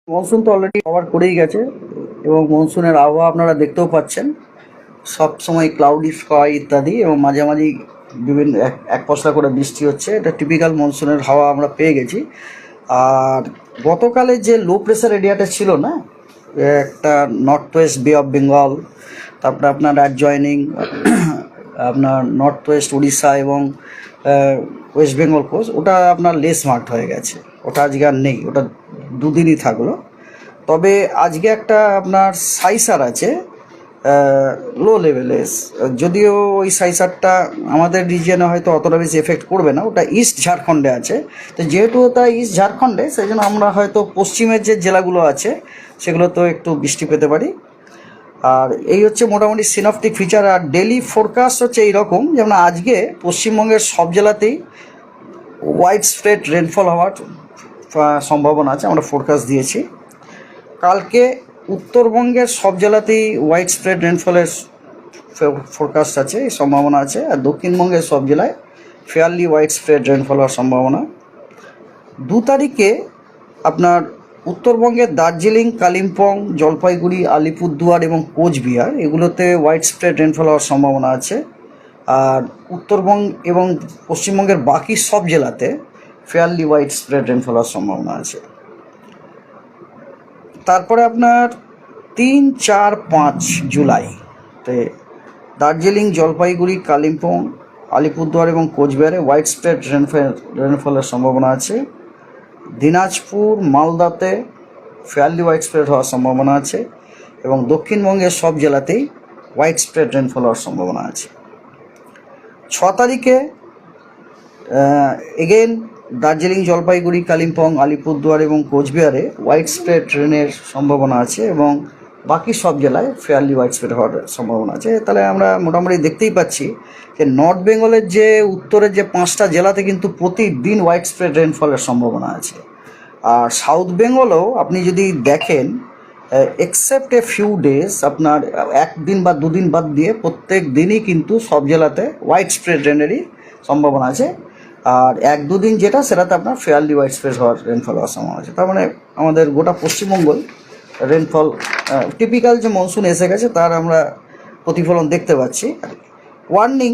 Monsoon তো already cover করেই গেছে এবং মনসুনের আবহাওয়া আপনারা দেখতেও পাচ্ছেন। সব সময় ক্লাউডি স্কাই ইত্যাদি এবং মাঝামাঝি বিভিন্ন এক পশলা করে বৃষ্টি হচ্ছে। এটা টিপিক্যাল মনসুনের হাওয়া আমরা পেয়ে গেছি। আর গতকালে যে লো প্রেশার এরিয়াটা ছিল না, একটা নর্থ ওয়েস্ট বে অফ বেঙ্গল, তারপরে আপনার অ্যাডজয়নিং আপনার নর্থ ওয়েস্ট উড়িষ্যা এবং ওয়েস্ট বেঙ্গল কোস্ট, ওটা আপনার লেস মার্কড হয়ে গেছে। ওটা আজকে আর নেই, ওটা দুদিনই থাকলো। তবে আজকে একটা আপনার সাইসার আছে লো লেভেলে, যদিও ওই সাইসারটা আমাদের রিজিয়নে হয়তো অতটা বেশি এফেক্ট করবে না, ওটা ইস্ট ঝাড়খণ্ডে আছে। তো যেহেতু ওটা ইস্ট ঝাড়খণ্ডে, সেই জন্য আমরা হয়তো পশ্চিমের যে জেলাগুলো আছে সেগুলোতেও একটু বৃষ্টি পেতে পারি। আর এই হচ্ছে মোটামুটি সিনপটিক ফিচার। আর ডেলি ফোরকাস্ট হচ্ছে এইরকম, যেমন আজকে পশ্চিমবঙ্গের সব জেলাতেই ওয়াইড স্প্রেড রেনফল হওয়ার সম্ভাবনা আছে, আমরা ফোরকাস্ট দিয়েছি। কালকে উত্তরবঙ্গের সব জেলাতেই ওয়াইড স্প্রেড রেনফলের ফোরকাস্ট আছে, সম্ভাবনা আছে। আর দক্ষিণবঙ্গের সব জেলায় ফেয়ারলি ওয়াইড স্প্রেড রেনফল হওয়ার সম্ভাবনা। 2 তারিখে আপনার উত্তরবঙ্গের দার্জিলিং, কালিম্পং, জলপাইগুড়ি, আলিপুরদুয়ার এবং কোচবিহার, এগুলোতে ওয়াইড স্প্রেড রেনফল হওয়ার সম্ভাবনা আছে। আর উত্তরবঙ্গ এবং পশ্চিমবঙ্গের বাকি সব জেলাতে ফেয়ারলি ওয়াইড স্প্রেড রেনফল হওয়ার সম্ভাবনা আছে। তারপরে আপনার 3, 4, 5 জুলাইতে দার্জিলিং, জলপাইগুড়ি, কালিম্পং, আলিপুরদুয়ার এবং কোচবিহারে ওয়াইড স্প্রেড রেনফলের সম্ভাবনা আছে। দিনাজপুর, মালদাতে ফেয়ারলি ওয়াইড স্প্রেড হওয়ার সম্ভাবনা আছে এবং দক্ষিণবঙ্গের সব জেলাতেই ওয়াইড স্প্রেড রেনফল হওয়ার সম্ভাবনা আছে। 6 তারিখে এগেন দার্জিলিং, জলপাইগুড়ি, কালিম্পং, আলিপুরদুয়ার এবং কোচবিহারে ওয়াইড স্প্রেড রেনের সম্ভাবনা আছে এবং বাকি সব জেলায় ফেয়ারলি ওয়াইড স্প্রেড হওয়ার সম্ভাবনা আছে। তাহলে আমরা মোটামুটি দেখতেই পাচ্ছি যে নর্থ বেঙ্গলের যে উত্তরের যে 5টা জেলাতে কিন্তু প্রতিদিন ওয়াইড স্প্রেড রেনফলের সম্ভাবনা আছে। আর সাউথ বেঙ্গলেও আপনি যদি দেখেন, এক্সেপ্ট এ ফিউ ডেজ, আপনার একদিন বা দুদিন বাদ দিয়ে প্রত্যেক দিনই কিন্তু সব জেলাতে ওয়াইড স্প্রেড রেনেরই সম্ভাবনা আছে। আর 1-2 দিন যেটা, সেটাতে আপনার ফেয়ারলি ওয়াইড স্প্রেড হওয়ার রেনফল হওয়ার সম্ভাবনা আছে। তার মানে আমাদের গোটা পশ্চিমবঙ্গই রেনফল টিপিক্যাল যে মনসুন এসে গেছে তার আমরা প্রতিফলন দেখতে পাচ্ছি। ওয়ার্নিং,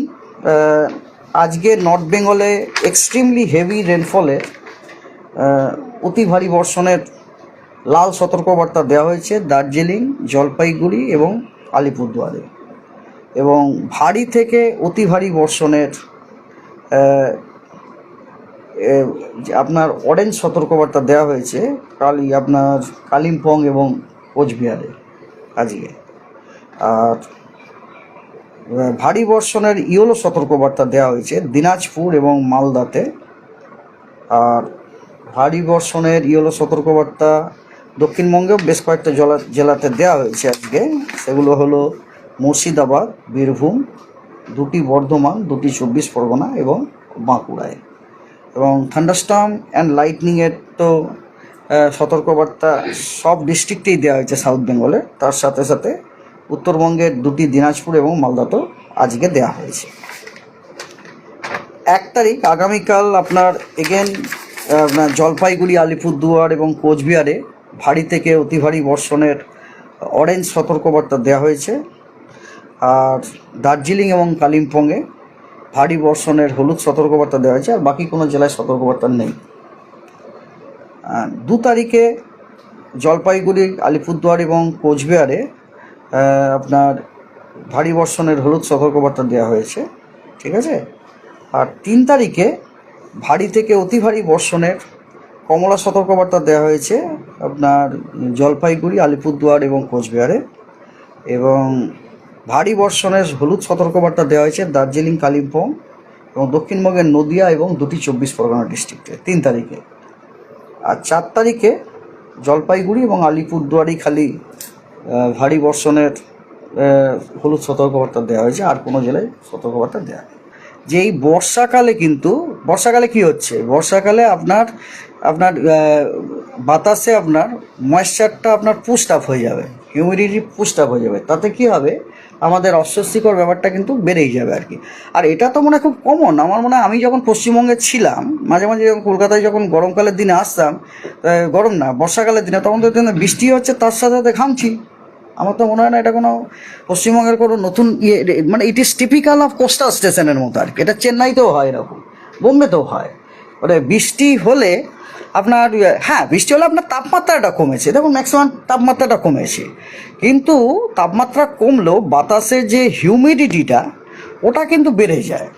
আজকে নর্থ বেঙ্গলে এক্সট্রিমলি হেভি রেনফলে অতি ভারী বর্ষণের লাল সতর্কবার্তা দেওয়া হয়েছে দার্জিলিং, জলপাইগুড়ি এবং আলিপুরদুয়ারে, এবং ভারী থেকে অতি ভারী বর্ষণের আপনার অরেঞ্জ সতর্কবার্তা দেওয়া হয়েছে আপনার কালিম্পং এবং কোচবিহারে আজকে। আর ভারী বর্ষণের ইয়েলো সতর্কবার্তা দেওয়া হয়েছে দিনাজপুর এবং মালদাতে। আর ভারী বর্ষণের ইয়েলো সতর্কবার্তা দক্ষিণবঙ্গেও বেশ কয়েকটা জেলাতে দেওয়া হয়েছে আজকে। সেগুলো হলো মুর্শিদাবাদ, বীরভূম, 2টি বর্ধমান, 2টি 24 পরগনা এবং বাঁকুড়ায়। এবং থান্ডারস্টর্ম অ্যান্ড লাইটনিংয়ের তো সতর্কবার্তা সব ডিস্ট্রিক্টেই দেওয়া হয়েছে সাউথ বেঙ্গলে। তার সাথে সাথে উত্তরবঙ্গের 2টি দিনাজপুর এবং মালদাতেও আজকে দেওয়া হয়েছে। 1 তারিখ আগামীকাল আপনার এগেন আপনার জলপাইগুড়ি, আলিপুরদুয়ার এবং কোচবিহারে ভারী থেকে অতি ভারী বর্ষণের অরেঞ্জ সতর্কবার্তা দেওয়া হয়েছে। আর দার্জিলিং এবং কালিম্পংয়ে ভারী বর্ষণের হলুদ সতর্কবার্তা দেওয়া হয়েছে, আর বাকি কোনো জেলায় সতর্কবার্তা নেই। 2 তারিখে জলপাইগুড়ি, আলিপুরদুয়ার এবং কোচবিহারে আপনার ভারী বর্ষণের হলুদ সতর্কবার্তা দেওয়া হয়েছে, ঠিক আছে। আর 3 তারিখে ভারী থেকে অতি ভারী বর্ষণের কমলা সতর্কবার্তা দেওয়া হয়েছে আপনার জলপাইগুড়ি, আলিপুরদুয়ার এবং কোচবিহারে, এবং ভারী বর্ষণের হলুদ সতর্কবার্তা দেওয়া হয়েছে দার্জিলিং, কালিম্পং এবং দক্ষিণবঙ্গের নদিয়া এবং 2টি 24 পরগনা ডিস্ট্রিক্টে 3 তারিখে। আর 4 তারিখে জলপাইগুড়ি এবং আলিপুরদুয়ারই খালি ভারী বর্ষণের হলুদ সতর্কবার্তা দেওয়া হয়েছে, আর কোনো জেলায় সতর্কবার্তা দেওয়া হয়। যে এই বর্ষাকালে কিন্তু কী হচ্ছে, বর্ষাকালে আপনার বাতাসে আপনার ময়েশ্চারটা আপনার পুস্ট আপ হয়ে যাবে, হিউমিডিটি পুস্ট আপ হয়ে যাবে। তাতে কী হবে, আমাদের অস্বস্তিকর ব্যাপারটা কিন্তু বেড়েই যাবে আর কি। আর এটা তো মনে হয় খুব কমন, আমার মনে হয় আমি যখন পশ্চিমবঙ্গে ছিলাম মাঝে মাঝে যখন কলকাতায় যখন গরমকালের দিনে আসতাম, গরম না বর্ষাকালের দিনে, তখন তো বৃষ্টি হচ্ছে তার সাথে সাথে ঘামছি। আমার তো মনে হয় না এটা কোনো পশ্চিমবঙ্গের কোনো নতুন মানে it is typical of coastal স্টেশনের মতো আর কি। এটা চেন্নাইতেও হয় এরকম, বোম্বেতেও হয়। মানে বৃষ্টি হলে আপনার, হ্যাঁ বৃষ্টি হলে আপনার তাপমাত্রাটা কমেছে, দেখুন ম্যাক্সিমাম তাপমাত্রাটা কমেছে, কিন্তু তাপমাত্রা কমলেও বাতাসের যে হিউমিডিটিটা ওটা কিন্তু বেড়ে যায়।